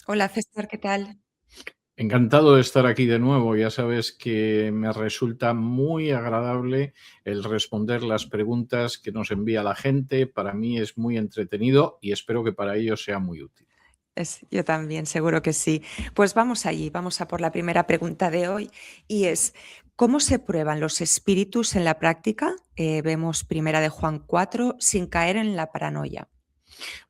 Hola César, ¿qué tal? Encantado de estar aquí de nuevo. Ya sabes que me resulta muy agradable el responder las preguntas que nos envía la gente. Para mí es muy entretenido y espero que para ellos sea muy útil. Yo también, seguro que sí. Pues vamos allí, vamos a por la primera pregunta de hoy y es, ¿cómo se prueban los espíritus en la práctica? Vemos primera de Juan 4, sin caer en la paranoia.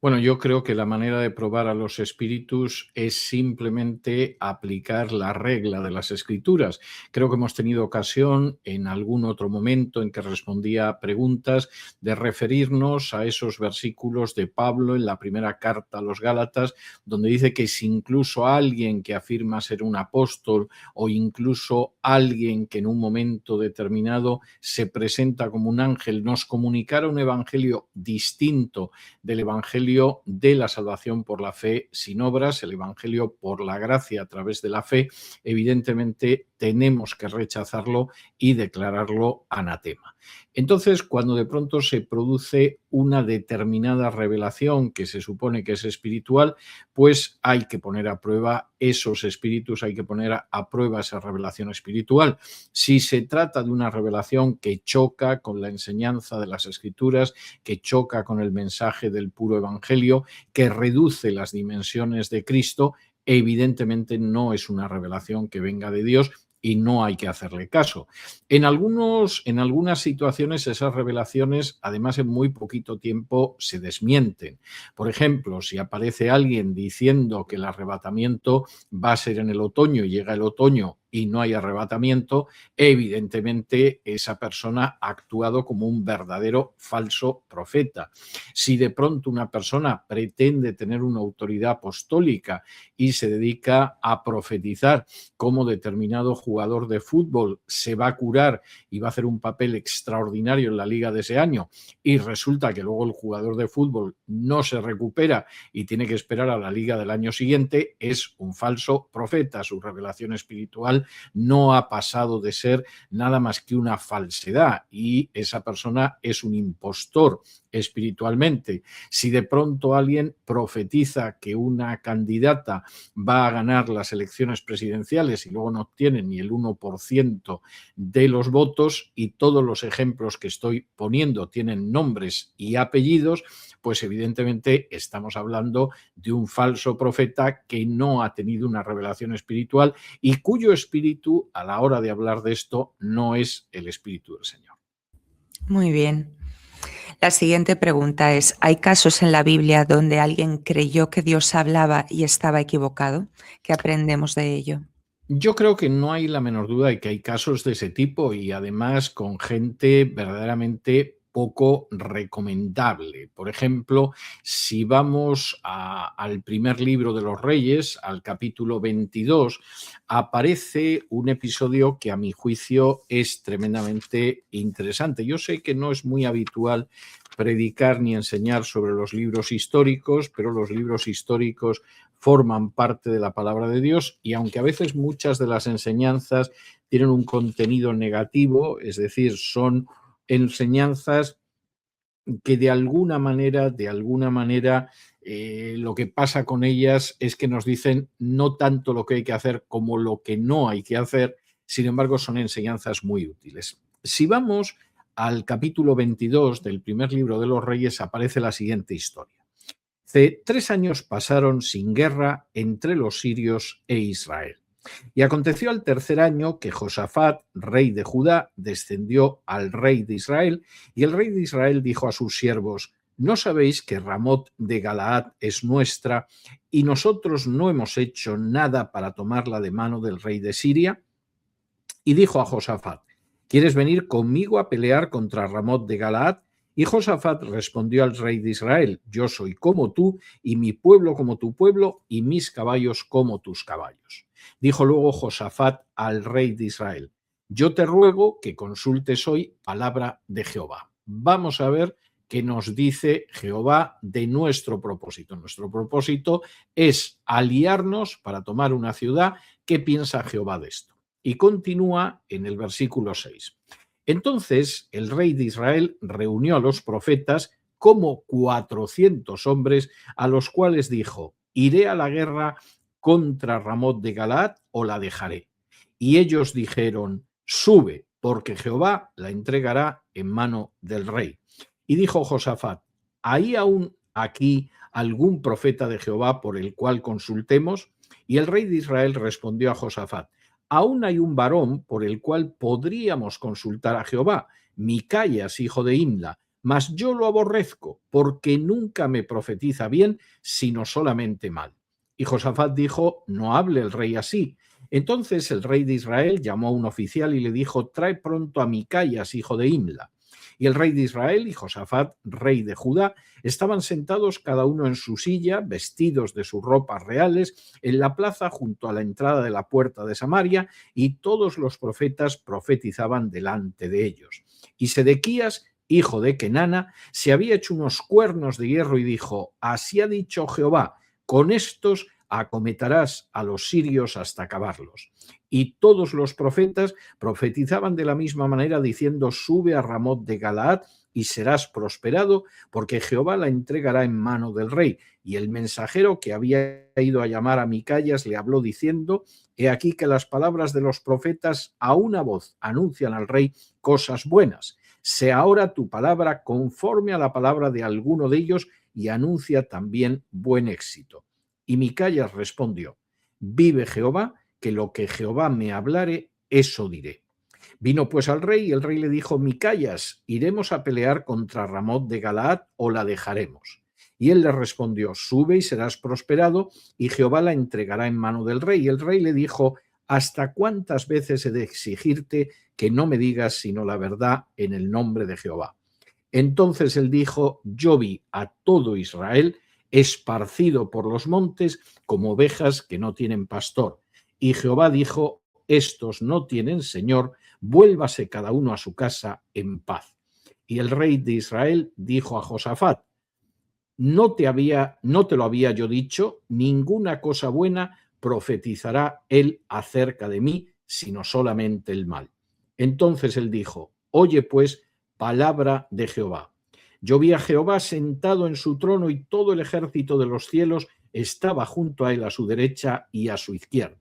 Bueno, yo creo que la manera de probar a los espíritus es simplemente aplicar la regla de las escrituras. Creo que hemos tenido ocasión en algún otro momento en que respondía a preguntas de referirnos a esos versículos de Pablo en la primera carta a los Gálatas, donde dice que si incluso alguien que afirma ser un apóstol o incluso alguien que en un momento determinado se presenta como un ángel nos comunicara un evangelio distinto del evangelio de la salvación por la fe sin obras, el evangelio por la gracia a través de la fe, evidentemente tenemos que rechazarlo y declararlo anatema. Entonces, cuando de pronto se produce una determinada revelación que se supone que es espiritual, pues hay que poner a prueba esos espíritus, hay que poner a prueba esa revelación espiritual. Si se trata de una revelación que choca con la enseñanza de las escrituras, que choca con el mensaje del puro evangelio, que reduce las dimensiones de Cristo, evidentemente no es una revelación que venga de Dios y no hay que hacerle caso. En algunas situaciones esas revelaciones, además en muy poquito tiempo, se desmienten. Por ejemplo, si aparece alguien diciendo que el arrebatamiento va a ser en el otoño y llega el otoño y no hay arrebatamiento, evidentemente esa persona ha actuado como un verdadero falso profeta. Si de pronto una persona pretende tener una autoridad apostólica y se dedica a profetizar cómo determinado jugador de fútbol se va a curar y va a hacer un papel extraordinario en la liga de ese año y resulta que luego el jugador de fútbol no se recupera y tiene que esperar a la liga del año siguiente, es un falso profeta. Su revelación espiritual no ha pasado de ser nada más que una falsedad y esa persona es un impostor espiritualmente. Si de pronto alguien profetiza que una candidata va a ganar las elecciones presidenciales y luego no obtiene ni el 1% de los votos y todos los ejemplos que estoy poniendo tienen nombres y apellidos, pues evidentemente estamos hablando de un falso profeta que no ha tenido una revelación espiritual y cuyo espíritu a la hora de hablar de esto no es el espíritu del Señor. Muy bien. La siguiente pregunta es, ¿hay casos en la Biblia donde alguien creyó que Dios hablaba y estaba equivocado? ¿Qué aprendemos de ello? Yo creo que no hay la menor duda de que hay casos de ese tipo y además con gente verdaderamente poco recomendable. Por ejemplo, si vamos al primer libro de los Reyes, al capítulo 22, aparece un episodio que a mi juicio es tremendamente interesante. Yo sé que no es muy habitual predicar ni enseñar sobre los libros históricos, pero los libros históricos forman parte de la palabra de Dios y aunque a veces muchas de las enseñanzas tienen un contenido negativo, es decir, son enseñanzas que de alguna manera, lo que pasa con ellas es que nos dicen no tanto lo que hay que hacer como lo que no hay que hacer, sin embargo son enseñanzas muy útiles. Si vamos al capítulo 22 del primer libro de los Reyes, aparece la siguiente historia. 3 años pasaron sin guerra entre los sirios e Israel. Y aconteció al tercer año que Josafat, rey de Judá, descendió al rey de Israel, y el rey de Israel dijo a sus siervos: ¿No sabéis que Ramot de Galaad es nuestra y nosotros no hemos hecho nada para tomarla de mano del rey de Siria? Y dijo a Josafat: ¿Quieres venir conmigo a pelear contra Ramot de Galaad? Y Josafat respondió al rey de Israel: Yo soy como tú, y mi pueblo como tu pueblo, y mis caballos como tus caballos. Dijo luego Josafat al rey de Israel: Yo te ruego que consultes hoy palabra de Jehová. Vamos a ver qué nos dice Jehová de nuestro propósito. Nuestro propósito es aliarnos para tomar una ciudad. ¿Qué piensa Jehová de esto? Y continúa en el versículo 6. Entonces el rey de Israel reunió a los profetas como 400 hombres, a los cuales dijo: Iré a la guerra contra Ramot de Galaad o la dejaré? Y ellos dijeron, sube, porque Jehová la entregará en mano del rey. Y dijo Josafat, ¿hay aún aquí algún profeta de Jehová por el cual consultemos? Y el rey de Israel respondió a Josafat, aún hay un varón por el cual podríamos consultar a Jehová, Micaías, hijo de Imla, mas yo lo aborrezco, porque nunca me profetiza bien, sino solamente mal. Y Josafat dijo, no hable el rey así. Entonces el rey de Israel llamó a un oficial y le dijo, trae pronto a Micaías, hijo de Imla. Y el rey de Israel y Josafat, rey de Judá, estaban sentados cada uno en su silla, vestidos de sus ropas reales, en la plaza junto a la entrada de la puerta de Samaria, y todos los profetas profetizaban delante de ellos. Y Sedequías, hijo de Kenana, se había hecho unos cuernos de hierro y dijo, así ha dicho Jehová, con estos acometerás a los sirios hasta acabarlos. Y todos los profetas profetizaban de la misma manera, diciendo, sube a Ramot de Galaad y serás prosperado, porque Jehová la entregará en mano del rey. Y el mensajero que había ido a llamar a Micaías le habló diciendo, he aquí que las palabras de los profetas a una voz anuncian al rey cosas buenas. Sea ahora tu palabra conforme a la palabra de alguno de ellos y anuncia también buen éxito. Y Micaías respondió, vive Jehová, que lo que Jehová me hablare, eso diré. Vino pues al rey y el rey le dijo, Micaías, ¿iremos a pelear contra Ramot de Galaad o la dejaremos? Y él le respondió, sube y serás prosperado y Jehová la entregará en mano del rey. Y el rey le dijo, ¿hasta cuántas veces he de exigirte que no me digas sino la verdad en el nombre de Jehová? Entonces él dijo, yo vi a todo Israel esparcido por los montes como ovejas que no tienen pastor. Y Jehová dijo, estos no tienen señor, vuélvase cada uno a su casa en paz. Y el rey de Israel dijo a Josafat, no te lo había yo dicho, ninguna cosa buena profetizará él acerca de mí, sino solamente el mal. Entonces él dijo, oye pues, palabra de Jehová. Yo vi a Jehová sentado en su trono y todo el ejército de los cielos estaba junto a él a su derecha y a su izquierda.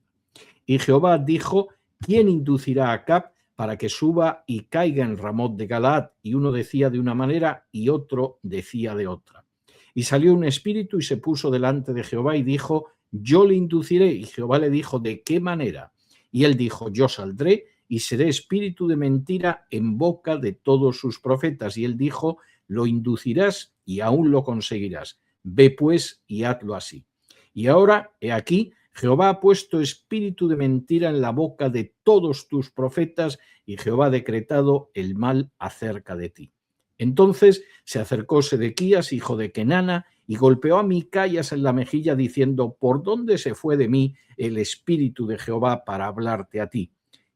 Y Jehová dijo, ¿quién inducirá a Acab para que suba y caiga en Ramot de Galaad? Y uno decía de una manera y otro decía de otra. Y salió un espíritu y se puso delante de Jehová y dijo, yo le induciré. Y Jehová le dijo, ¿de qué manera? Y él dijo, yo saldré y seré espíritu de mentira en boca de todos sus profetas. Y él dijo, lo inducirás y aún lo conseguirás. Ve pues y hazlo así. Y ahora, he aquí, Jehová ha puesto espíritu de mentira en la boca de todos tus profetas y Jehová ha decretado el mal acerca de ti. Entonces se acercó Sedequías, hijo de Kenana, y golpeó a Micaías en la mejilla diciendo, ¿por dónde se fue de mí el espíritu de Jehová para hablarte a ti?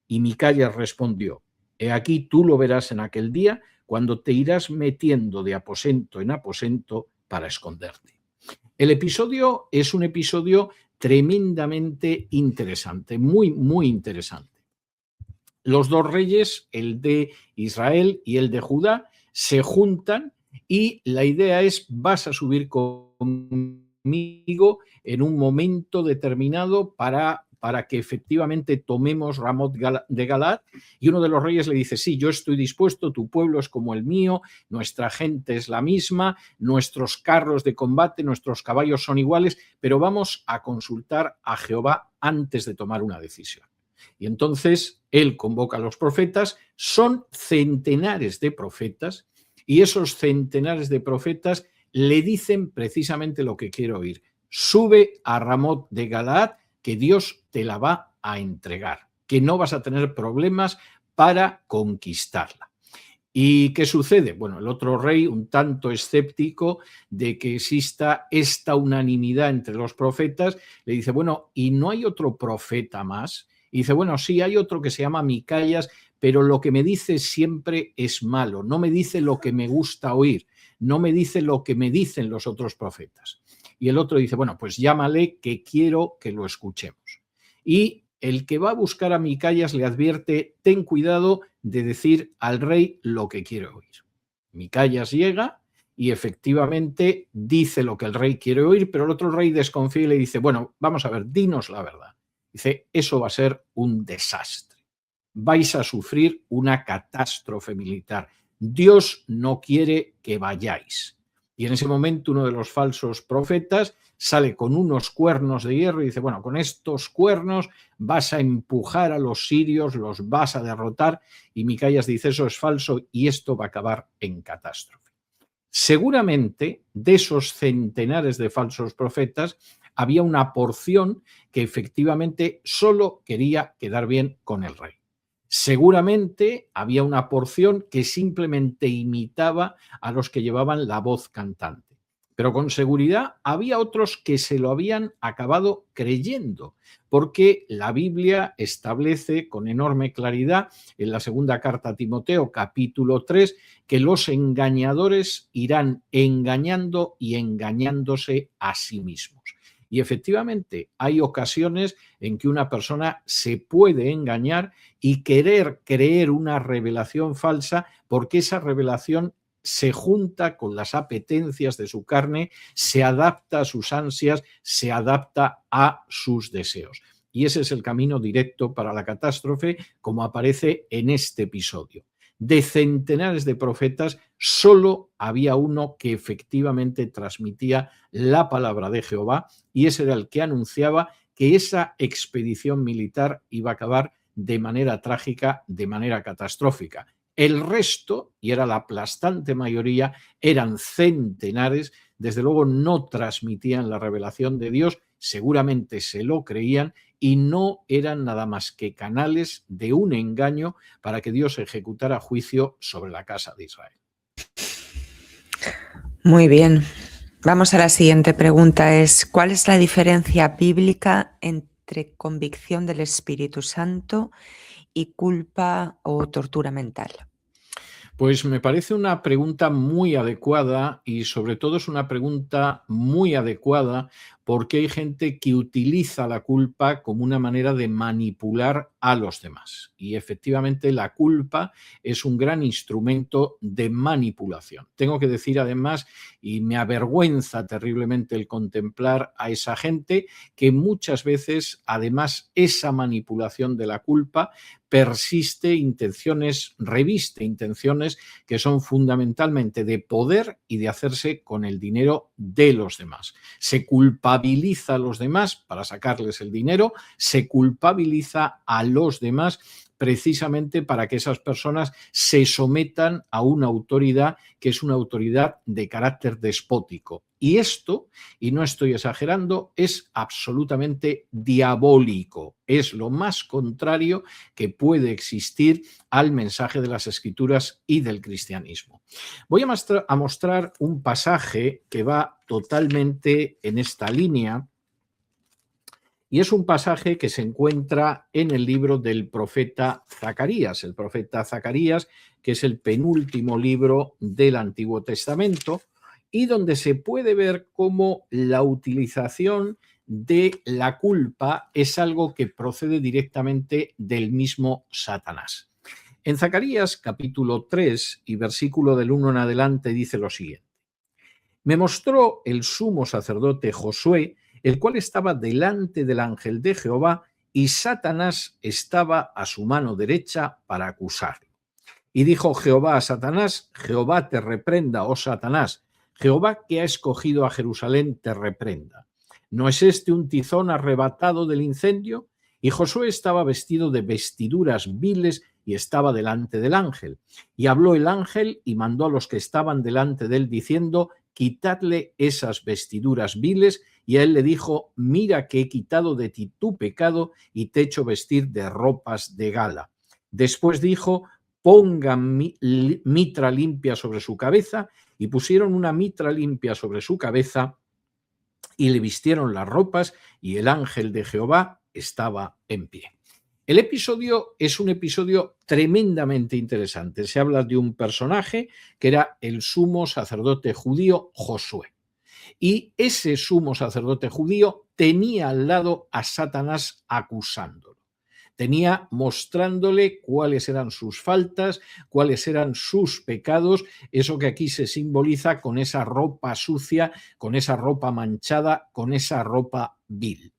Y Micaías respondió, he aquí tú lo verás en aquel día, cuando te irás metiendo de aposento en aposento para esconderte. El episodio es un episodio tremendamente interesante, muy, muy interesante. Los dos reyes, el de Israel y el de Judá, se juntan y la idea es, vas a subir conmigo en un momento determinado para que efectivamente tomemos Ramot de Galaad. Y uno de los reyes le dice, sí, yo estoy dispuesto, tu pueblo es como el mío, nuestra gente es la misma, nuestros carros de combate, nuestros caballos son iguales, pero vamos a consultar a Jehová antes de tomar una decisión. Y entonces él convoca a los profetas, son centenares de profetas, y esos centenares de profetas le dicen precisamente lo que quiero oír. Sube a Ramot de Galaad, que Dios te la va a entregar, que no vas a tener problemas para conquistarla. ¿Y qué sucede? Bueno, el otro rey, un tanto escéptico de que exista esta unanimidad entre los profetas, le dice, bueno, ¿y no hay otro profeta más? Y dice, bueno, sí, hay otro que se llama Micaías, pero lo que me dice siempre es malo, no me dice lo que me gusta oír, no me dice lo que me dicen los otros profetas. Y el otro dice, bueno, pues llámale que quiero que lo escuchemos. Y el que va a buscar a Micaías le advierte, ten cuidado de decir al rey lo que quiere oír. Micaías llega y efectivamente dice lo que el rey quiere oír, pero el otro rey desconfía y le dice, bueno, vamos a ver, dinos la verdad. Dice, eso va a ser un desastre. Vais a sufrir una catástrofe militar. Dios no quiere que vayáis. Y en ese momento uno de los falsos profetas sale con unos cuernos de hierro y dice, bueno, con estos cuernos vas a empujar a los sirios, los vas a derrotar. Y Micaías dice, eso es falso y esto va a acabar en catástrofe. Seguramente de esos centenares de falsos profetas había una porción que efectivamente solo quería quedar bien con el rey. Seguramente había una porción que simplemente imitaba a los que llevaban la voz cantante. Pero con seguridad había otros que se lo habían acabado creyendo, porque la Biblia establece con enorme claridad en la segunda carta a Timoteo, capítulo 3, que los engañadores irán engañando y engañándose a sí mismos. Y efectivamente hay ocasiones en que una persona se puede engañar y querer creer una revelación falsa porque esa revelación se junta con las apetencias de su carne, se adapta a sus ansias, se adapta a sus deseos. Y ese es el camino directo para la catástrofe, como aparece en este episodio. De centenares de profetas, solo había uno que efectivamente transmitía la palabra de Jehová, y ese era el que anunciaba que esa expedición militar iba a acabar de manera trágica, de manera catastrófica. El resto, y era la aplastante mayoría, eran centenares, desde luego no transmitían la revelación de Dios, seguramente se lo creían y no eran nada más que canales de un engaño para que Dios ejecutara juicio sobre la casa de Israel. Muy bien. Vamos a la siguiente pregunta. ¿Cuál es la diferencia bíblica entre convicción del Espíritu Santo y culpa o tortura mental? Pues me parece una pregunta muy adecuada y sobre todo es una pregunta muy adecuada porque hay gente que utiliza la culpa como una manera de manipular a los demás. Y efectivamente la culpa es un gran instrumento de manipulación. Tengo que decir además, y me avergüenza terriblemente el contemplar a esa gente, que muchas veces además esa manipulación de la culpa reviste intenciones que son fundamentalmente de poder y de hacerse con el dinero de los demás. Se culpabiliza a los demás para sacarles el dinero, se culpabiliza a los demás precisamente para que esas personas se sometan a una autoridad que es una autoridad de carácter despótico. Y esto, y no estoy exagerando, es absolutamente diabólico. Es lo más contrario que puede existir al mensaje de las Escrituras y del cristianismo. Voy a mostrar un pasaje que va totalmente en esta línea. Y es un pasaje que se encuentra en el libro del profeta Zacarías. El profeta Zacarías, que es el penúltimo libro del Antiguo Testamento, y donde se puede ver cómo la utilización de la culpa es algo que procede directamente del mismo Satanás. En Zacarías capítulo 3 y versículo del 1 en adelante dice lo siguiente. Me mostró el sumo sacerdote Josué, el cual estaba delante del ángel de Jehová, y Satanás estaba a su mano derecha para acusarlo. Y dijo Jehová a Satanás, Jehová te reprenda, oh Satanás, Jehová que ha escogido a Jerusalén te reprenda. ¿No es este un tizón arrebatado del incendio? Y Josué estaba vestido de vestiduras viles y estaba delante del ángel. Y habló el ángel y mandó a los que estaban delante de él diciendo, quitadle esas vestiduras viles, y a él le dijo, mira que he quitado de ti tu pecado y te he hecho vestir de ropas de gala. Después dijo, pongan mitra limpia sobre su cabeza, y pusieron una mitra limpia sobre su cabeza y le vistieron las ropas, y el ángel de Jehová estaba en pie. El episodio es un episodio tremendamente interesante. Se habla de un personaje que era el sumo sacerdote judío Josué. Y ese sumo sacerdote judío tenía al lado a Satanás acusándolo. Tenía mostrándole cuáles eran sus faltas, cuáles eran sus pecados, eso que aquí se simboliza con esa ropa sucia, con esa ropa manchada, con esa ropa vil.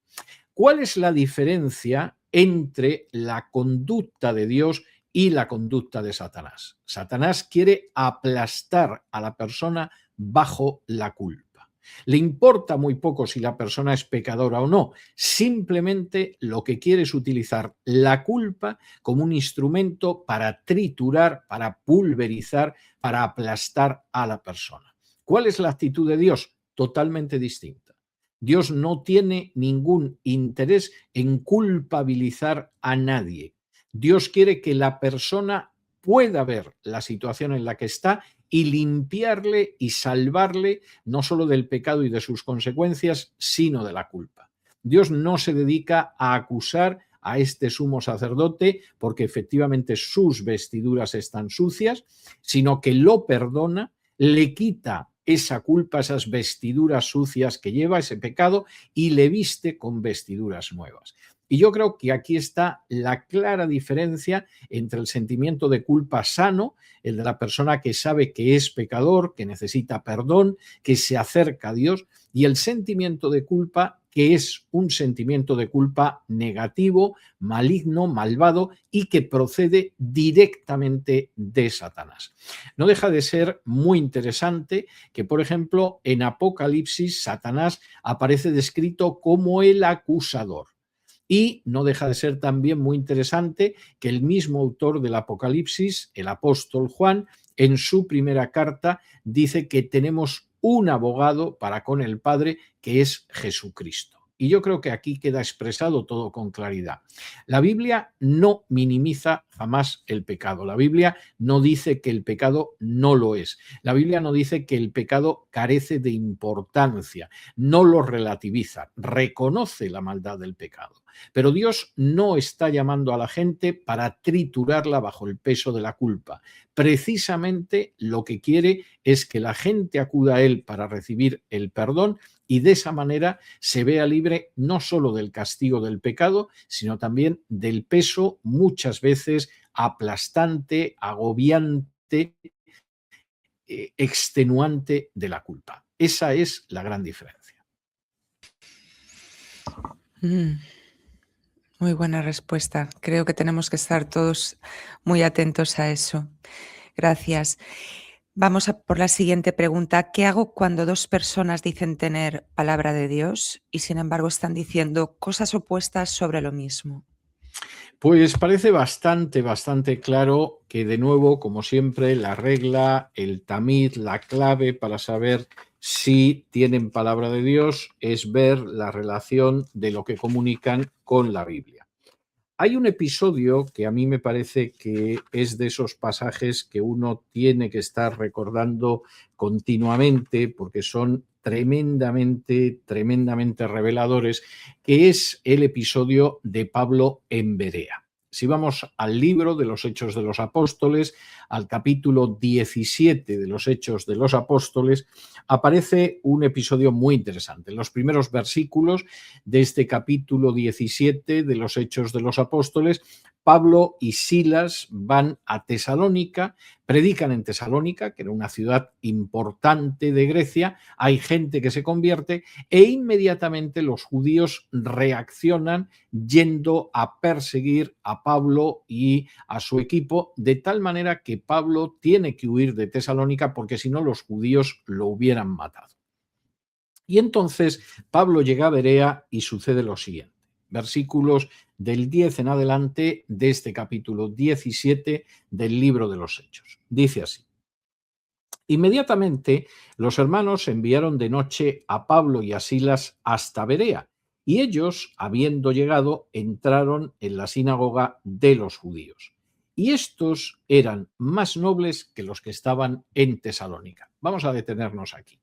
¿Cuál es la diferencia entre la conducta de Dios y la conducta de Satanás? Satanás quiere aplastar a la persona bajo la culpa. Le importa muy poco si la persona es pecadora o no. Simplemente lo que quiere es utilizar la culpa como un instrumento para triturar, para pulverizar, para aplastar a la persona. ¿Cuál es la actitud de Dios? Totalmente distinta. Dios no tiene ningún interés en culpabilizar a nadie. Dios quiere que la persona pueda ver la situación en la que está y limpiarle y salvarle no solo del pecado y de sus consecuencias, sino de la culpa. Dios no se dedica a acusar a este sumo sacerdote porque efectivamente sus vestiduras están sucias, sino que lo perdona, le quita esa culpa, esas vestiduras sucias que lleva, ese pecado, y le viste con vestiduras nuevas. Y yo creo que aquí está la clara diferencia entre el sentimiento de culpa sano, el de la persona que sabe que es pecador, que necesita perdón, que se acerca a Dios, y el sentimiento de culpa que es un sentimiento de culpa negativo, maligno, malvado y que procede directamente de Satanás. No deja de ser muy interesante que, por ejemplo, en Apocalipsis, Satanás aparece descrito como el acusador. Y no deja de ser también muy interesante que el mismo autor del Apocalipsis, el apóstol Juan, en su primera carta dice que tenemos un abogado para con el Padre, que es Jesucristo. Y yo creo que aquí queda expresado todo con claridad. La Biblia no minimiza jamás el pecado. La Biblia no dice que el pecado no lo es. La Biblia no dice que el pecado carece de importancia. No lo relativiza. Reconoce la maldad del pecado. Pero Dios no está llamando a la gente para triturarla bajo el peso de la culpa. Precisamente lo que quiere es que la gente acuda a Él para recibir el perdón y de esa manera se vea libre no solo del castigo del pecado, sino también del peso muchas veces aplastante, agobiante, extenuante de la culpa. Esa es la gran diferencia. Muy buena respuesta. Creo que tenemos que estar todos muy atentos a eso. Gracias. Vamos a por la siguiente pregunta. ¿Qué hago cuando dos personas dicen tener palabra de Dios y sin embargo están diciendo cosas opuestas sobre lo mismo? Pues parece bastante claro que, de nuevo, como siempre, la regla, el tamiz, la clave para saber si tienen palabra de Dios es ver la relación de lo que comunican con la Biblia. Hay un episodio que a mí me parece que es de esos pasajes que uno tiene que estar recordando continuamente porque son tremendamente reveladores, que es el episodio de Pablo en Berea. Si vamos al libro de los Hechos de los Apóstoles, al capítulo 17 de los Hechos de los Apóstoles, aparece un episodio muy interesante. En los primeros versículos de este capítulo 17 de los Hechos de los Apóstoles, Pablo y Silas van a Tesalónica, predican en Tesalónica, que era una ciudad importante de Grecia, hay gente que se convierte e inmediatamente los judíos reaccionan yendo a perseguir a Pablo y a su equipo, de tal manera que Pablo tiene que huir de Tesalónica porque si no los judíos lo hubieran matado. Y entonces Pablo llega a Berea y sucede lo siguiente. Versículos del 10 en adelante de este capítulo 17 del libro de los Hechos. Dice así: inmediatamente los hermanos enviaron de noche a Pablo y a Silas hasta Berea, y ellos, habiendo llegado, entraron en la sinagoga de los judíos. Y estos eran más nobles que los que estaban en Tesalónica. Vamos a detenernos aquí.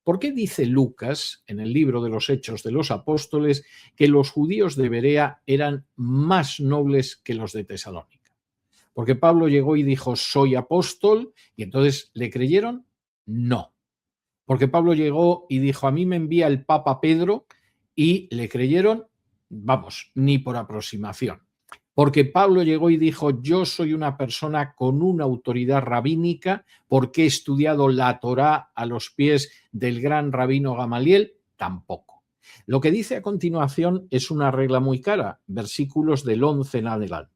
¿Por qué dice Lucas en el libro de los Hechos de los Apóstoles que los judíos de Berea eran más nobles que los de Tesalónica? ¿Porque Pablo llegó y dijo soy apóstol y entonces le creyeron? No. ¿Porque Pablo llegó y dijo a mí me envía el Papa Pedro y le creyeron? Vamos, ni por aproximación. Porque Pablo llegó y dijo, yo soy una persona con una autoridad rabínica porque he estudiado la Torá a los pies del gran rabino Gamaliel, tampoco. Lo que dice a continuación es una regla muy cara, versículos del 11 en adelante.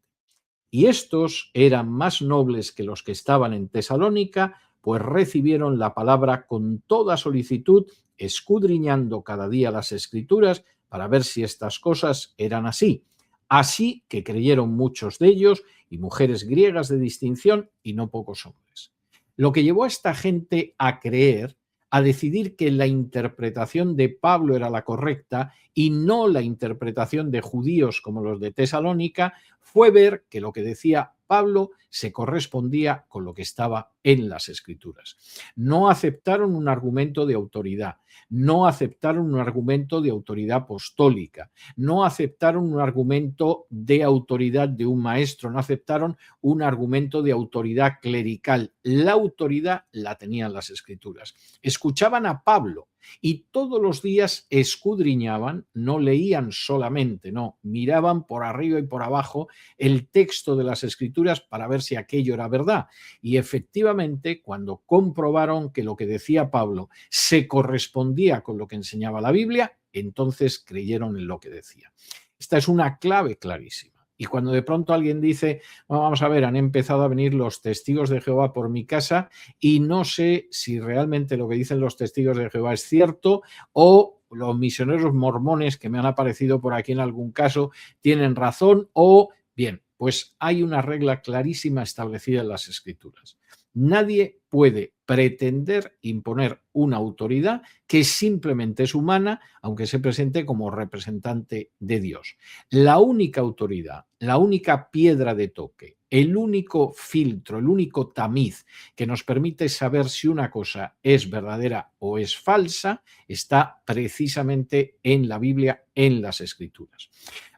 Y estos eran más nobles que los que estaban en Tesalónica, pues recibieron la palabra con toda solicitud, escudriñando cada día las Escrituras para ver si estas cosas eran así. Así que creyeron muchos de ellos y mujeres griegas de distinción y no pocos hombres. Lo que llevó a esta gente a creer, a decidir que la interpretación de Pablo era la correcta y no la interpretación de judíos como los de Tesalónica, fue ver que lo que decía Pablo se correspondía con lo que estaba en las Escrituras. No aceptaron un argumento de autoridad, no aceptaron un argumento de autoridad apostólica, no aceptaron un argumento de autoridad de un maestro, no aceptaron un argumento de autoridad clerical. La autoridad la tenían las Escrituras. Escuchaban a Pablo y todos los días escudriñaban, no leían solamente, no, miraban por arriba y por abajo el texto de las Escrituras para ver si aquello era verdad. Y efectivamente, cuando comprobaron que lo que decía Pablo se correspondía con lo que enseñaba la Biblia, entonces creyeron en lo que decía. Esta es una clave clarísima. Y cuando de pronto alguien dice, bueno, vamos a ver, han empezado a venir los testigos de Jehová por mi casa y no sé si realmente lo que dicen los testigos de Jehová es cierto o los misioneros mormones que me han aparecido por aquí en algún caso tienen razón o, bien, pues hay una regla clarísima establecida en las Escrituras. Nadie puede pretender imponer una autoridad que simplemente es humana, aunque se presente como representante de Dios. La única autoridad, la única piedra de toque, el único filtro, el único tamiz que nos permite saber si una cosa es verdadera o es falsa, está precisamente en la Biblia, en las Escrituras.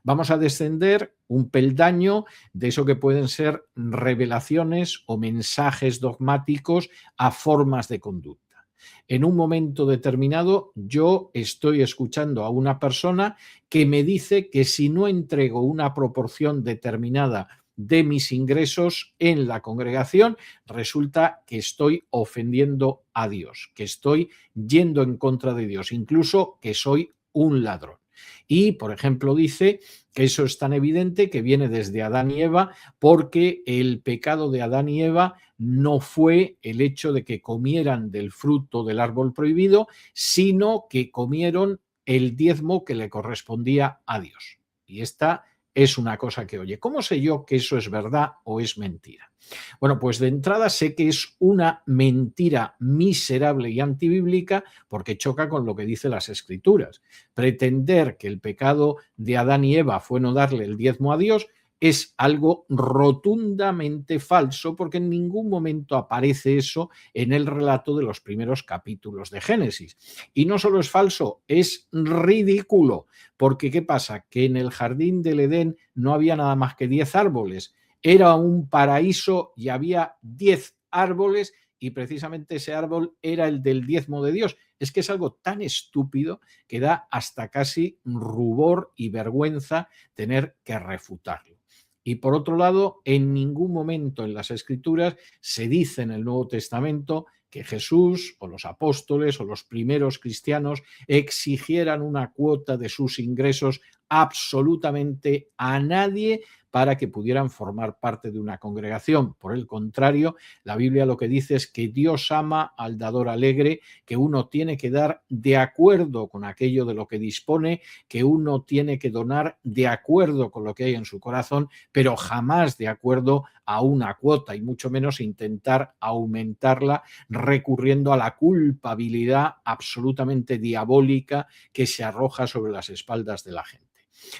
Vamos a descender un peldaño de eso que pueden ser revelaciones o mensajes dogmáticos a formas de conducta. En un momento determinado yo estoy escuchando a una persona que me dice que si no entrego una proporción determinada de mis ingresos en la congregación, resulta que estoy ofendiendo a Dios, que estoy yendo en contra de Dios, incluso que soy un ladrón. Y, por ejemplo, dice que eso es tan evidente que viene desde Adán y Eva, porque el pecado de Adán y Eva no fue el hecho de que comieran del fruto del árbol prohibido, sino que comieron el diezmo que le correspondía a Dios. Y esta es una cosa que oye. ¿Cómo sé yo que eso es verdad o es mentira? Bueno, pues de entrada sé que es una mentira miserable y antibíblica porque choca con lo que dicen las Escrituras. Pretender que el pecado de Adán y Eva fue no darle el diezmo a Dios es algo rotundamente falso porque en ningún momento aparece eso en el relato de los primeros capítulos de Génesis. Y no solo es falso, es ridículo, porque ¿qué pasa? Que en el jardín del Edén no había nada más que 10 árboles. Era un paraíso y había 10 árboles y precisamente ese árbol era el del diezmo de Dios. Es que es algo tan estúpido que da hasta casi rubor y vergüenza tener que refutarlo. Y por otro lado, en ningún momento en las Escrituras se dice en el Nuevo Testamento que Jesús o los apóstoles o los primeros cristianos exigieran una cuota de sus ingresos absolutamente a nadie para que pudieran formar parte de una congregación. Por el contrario, la Biblia lo que dice es que Dios ama al dador alegre, que uno tiene que dar de acuerdo con aquello de lo que dispone, que uno tiene que donar de acuerdo con lo que hay en su corazón, pero jamás de acuerdo a una cuota y mucho menos intentar aumentarla recurriendo a la culpabilidad absolutamente diabólica que se arroja sobre las espaldas de la gente.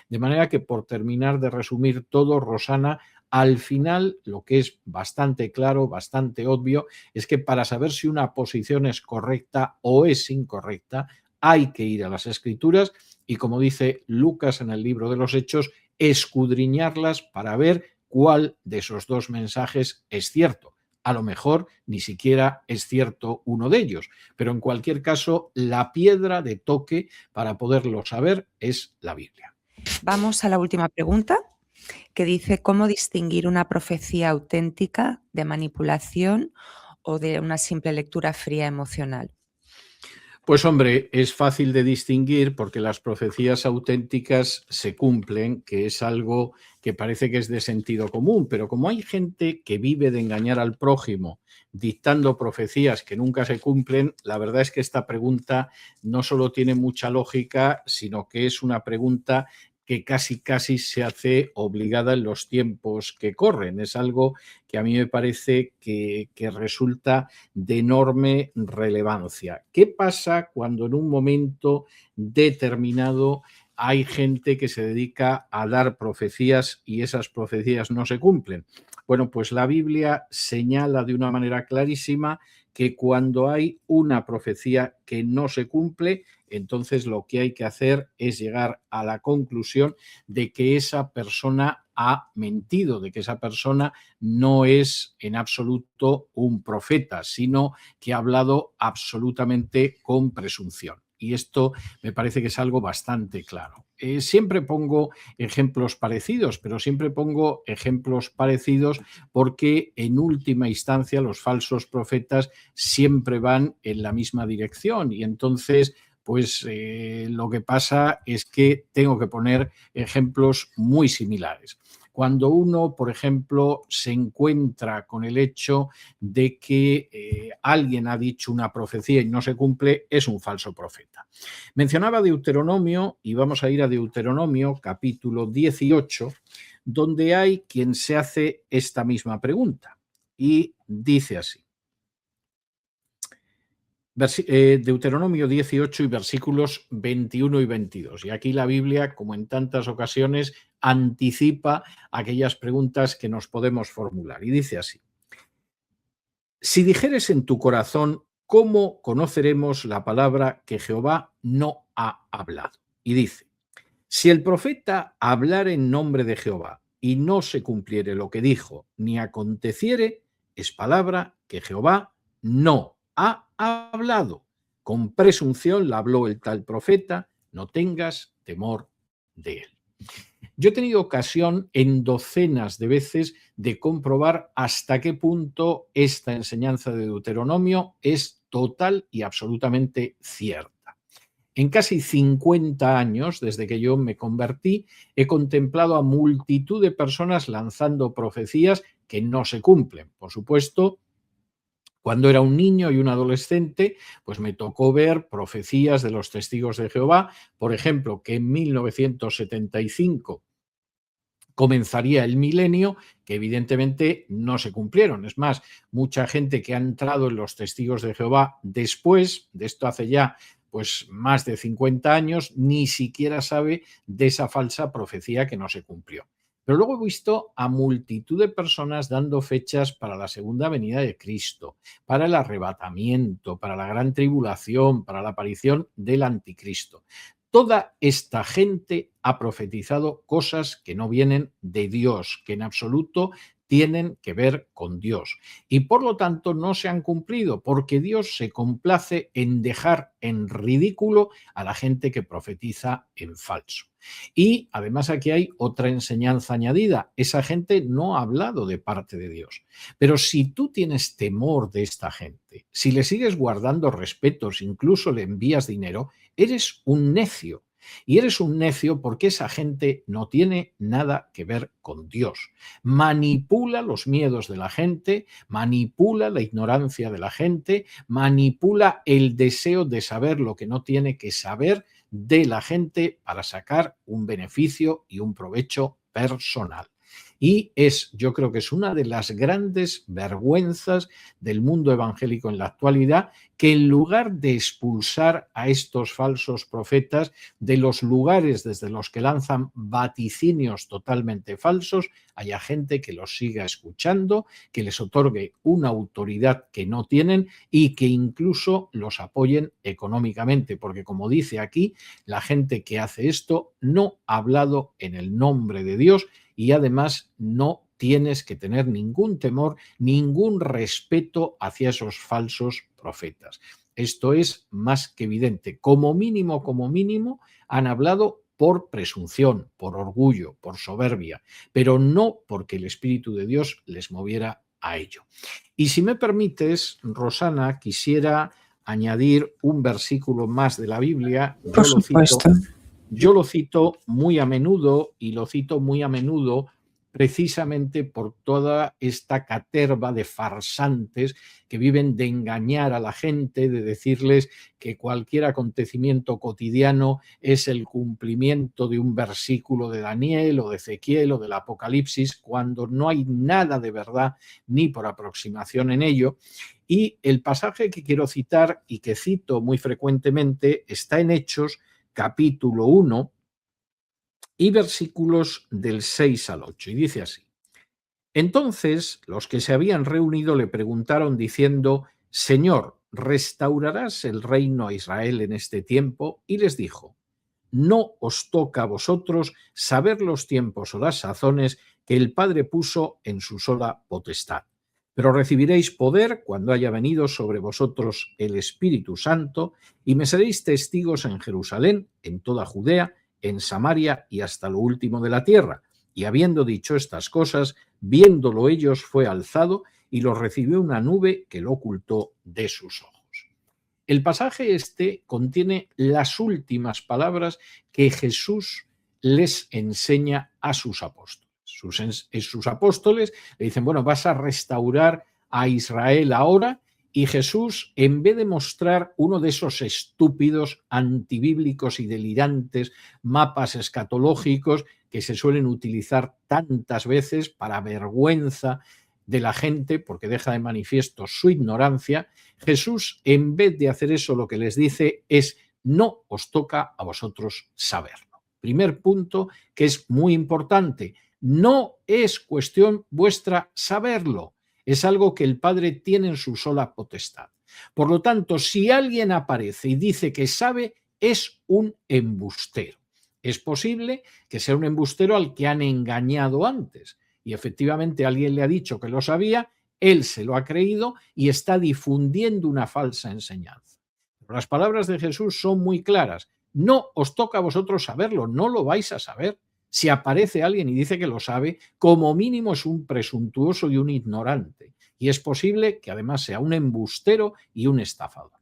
De manera que, por terminar de resumir todo, Rosana, al final lo que es bastante claro, bastante obvio, es que para saber si una posición es correcta o es incorrecta, hay que ir a las Escrituras y, como dice Lucas en el libro de los Hechos, escudriñarlas para ver cuál de esos dos mensajes es cierto. A lo mejor ni siquiera es cierto uno de ellos, pero en cualquier caso, la piedra de toque para poderlo saber es la Biblia. Vamos a la última pregunta. que dice cómo distinguir una profecía auténtica de manipulación o de una simple lectura fría emocional. Pues hombre, es fácil de distinguir porque las profecías auténticas se cumplen, que es algo que parece que es de sentido común, pero como hay gente que vive de engañar al prójimo dictando profecías que nunca se cumplen, la verdad es que esta pregunta no solo tiene mucha lógica, sino que es una pregunta que casi se hace obligada en los tiempos que corren. Es algo que a mí me parece que resulta de enorme relevancia. ¿Qué pasa cuando en un momento determinado hay gente que se dedica a dar profecías y esas profecías no se cumplen? Bueno, pues la Biblia señala de una manera clarísima que cuando hay una profecía que no se cumple, entonces lo que hay que hacer es llegar a la conclusión de que esa persona ha mentido, de que esa persona no es en absoluto un profeta, sino que ha hablado absolutamente con presunción. Y esto me parece que es algo bastante claro. Siempre pongo ejemplos parecidos, pero siempre pongo ejemplos parecidos porque en última instancia los falsos profetas siempre van en la misma dirección y entonces pues lo que pasa es que tengo que poner ejemplos muy similares. Cuando uno, por ejemplo, se encuentra con el hecho de que alguien ha dicho una profecía y no se cumple, es un falso profeta. Mencionaba Deuteronomio y vamos a ir a Deuteronomio capítulo 18, donde hay quien se hace esta misma pregunta y dice así. Deuteronomio 18 y versículos 21 y 22. Y aquí la Biblia, como en tantas ocasiones, anticipa aquellas preguntas que nos podemos formular. Y dice así: si dijeres en tu corazón, ¿cómo conoceremos la palabra que Jehová no ha hablado? Y dice: si el profeta hablara en nombre de Jehová y no se cumpliere lo que dijo, ni aconteciere, es palabra que Jehová no ha hablado. Con presunción la habló el tal profeta, no tengas temor de él. Yo he tenido ocasión en docenas de veces de comprobar hasta qué punto esta enseñanza de Deuteronomio es total y absolutamente cierta. En casi 50 años, desde que yo me convertí, he contemplado a multitud de personas lanzando profecías que no se cumplen. Por supuesto, cuando era un niño y un adolescente, pues me tocó ver profecías de los testigos de Jehová, por ejemplo, que en 1975 comenzaría el milenio, que evidentemente no se cumplieron. Es más, mucha gente que ha entrado en los testigos de Jehová después, de esto hace ya pues más de 50 años, ni siquiera sabe de esa falsa profecía que no se cumplió. Pero luego he visto a multitud de personas dando fechas para la segunda venida de Cristo, para el arrebatamiento, para la gran tribulación, para la aparición del anticristo. Toda esta gente ha profetizado cosas que no vienen de Dios, que en absoluto tienen que ver con Dios. Y por lo tanto no se han cumplido, porque Dios se complace en dejar en ridículo a la gente que profetiza en falso. Y además aquí hay otra enseñanza añadida. Esa gente no ha hablado de parte de Dios. Pero si tú tienes temor de esta gente, si le sigues guardando respetos, incluso le envías dinero, eres un necio. Y eres un necio porque esa gente no tiene nada que ver con Dios. Manipula los miedos de la gente, manipula la ignorancia de la gente, manipula el deseo de saber lo que no tiene que saber de la gente para sacar un beneficio y un provecho personal. Y yo creo que es una de las grandes vergüenzas del mundo evangélico en la actualidad, que en lugar de expulsar a estos falsos profetas de los lugares desde los que lanzan vaticinios totalmente falsos, haya gente que los siga escuchando, que les otorgue una autoridad que no tienen y que incluso los apoyen económicamente, porque como dice aquí, la gente que hace esto no ha hablado en el nombre de Dios y además no tienes que tener ningún temor, ningún respeto hacia esos falsos profetas. Esto es más que evidente. Como mínimo, han hablado por presunción, por orgullo, por soberbia, pero no porque el Espíritu de Dios les moviera a ello. Y si me permites, Rosana, quisiera añadir un versículo más de la Biblia. Por supuesto. Yo lo cito muy a menudo y lo cito muy a menudo precisamente por toda esta caterva de farsantes que viven de engañar a la gente, de decirles que cualquier acontecimiento cotidiano es el cumplimiento de un versículo de Daniel o de Ezequiel o del Apocalipsis, cuando no hay nada de verdad ni por aproximación en ello. Y el pasaje que quiero citar y que cito muy frecuentemente está en Hechos, capítulo 1 y versículos del 6 al 8. Y dice así: Entonces los que se habían reunido le preguntaron diciendo: Señor, ¿restaurarás el reino a Israel en este tiempo? Y les dijo: No os toca a vosotros saber los tiempos o las sazones que el Padre puso en su sola potestad. Pero recibiréis poder cuando haya venido sobre vosotros el Espíritu Santo, y me seréis testigos en Jerusalén, en toda Judea, en Samaria y hasta lo último de la tierra. Y habiendo dicho estas cosas, viéndolo ellos, fue alzado y lo recibió una nube que lo ocultó de sus ojos. El pasaje este contiene las últimas palabras que Jesús les enseña a sus apóstoles. Sus apóstoles le dicen: bueno, vas a restaurar a Israel ahora, y Jesús, en vez de mostrar uno de esos estúpidos, antibíblicos y delirantes mapas escatológicos que se suelen utilizar tantas veces para vergüenza de la gente porque deja de manifiesto su ignorancia, Jesús, en vez de hacer eso, lo que les dice es: no os toca a vosotros saberlo. Primer punto, que es muy importante: no es cuestión vuestra saberlo, es algo que el Padre tiene en su sola potestad. Por lo tanto, si alguien aparece y dice que sabe, es un embustero. Es posible que sea un embustero al que han engañado antes, y efectivamente alguien le ha dicho que lo sabía, él se lo ha creído y está difundiendo una falsa enseñanza. Pero las palabras de Jesús son muy claras: no os toca a vosotros saberlo, no lo vais a saber. Si aparece alguien y dice que lo sabe, como mínimo es un presuntuoso y un ignorante. Y es posible que además sea un embustero y un estafador.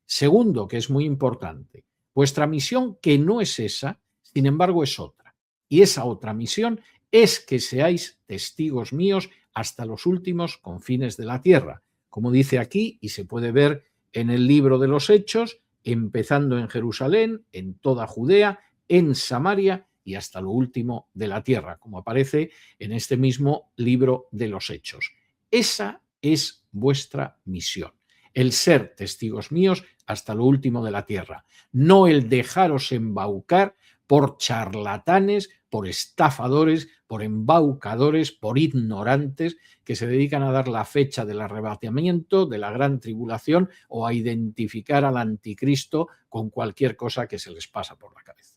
Segundo, que es muy importante, vuestra misión, que no es esa, sin embargo es otra. Y esa otra misión es que seáis testigos míos hasta los últimos confines de la tierra. Como dice aquí, y se puede ver en el libro de los Hechos, empezando en Jerusalén, en toda Judea, en Samaria y hasta lo último de la tierra, como aparece en este mismo libro de los Hechos. Esa es vuestra misión, el ser testigos míos hasta lo último de la tierra, no el dejaros embaucar por charlatanes, por estafadores, por embaucadores, por ignorantes que se dedican a dar la fecha del arrebatamiento, de la gran tribulación, o a identificar al anticristo con cualquier cosa que se les pasa por la cabeza.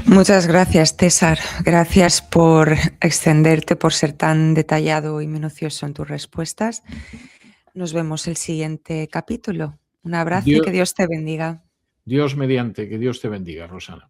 Muchas gracias, César. Gracias por extenderte, por ser tan detallado y minucioso en tus respuestas. Nos vemos el siguiente capítulo. Un abrazo y que Dios te bendiga. Dios mediante, que Dios te bendiga, Rosana.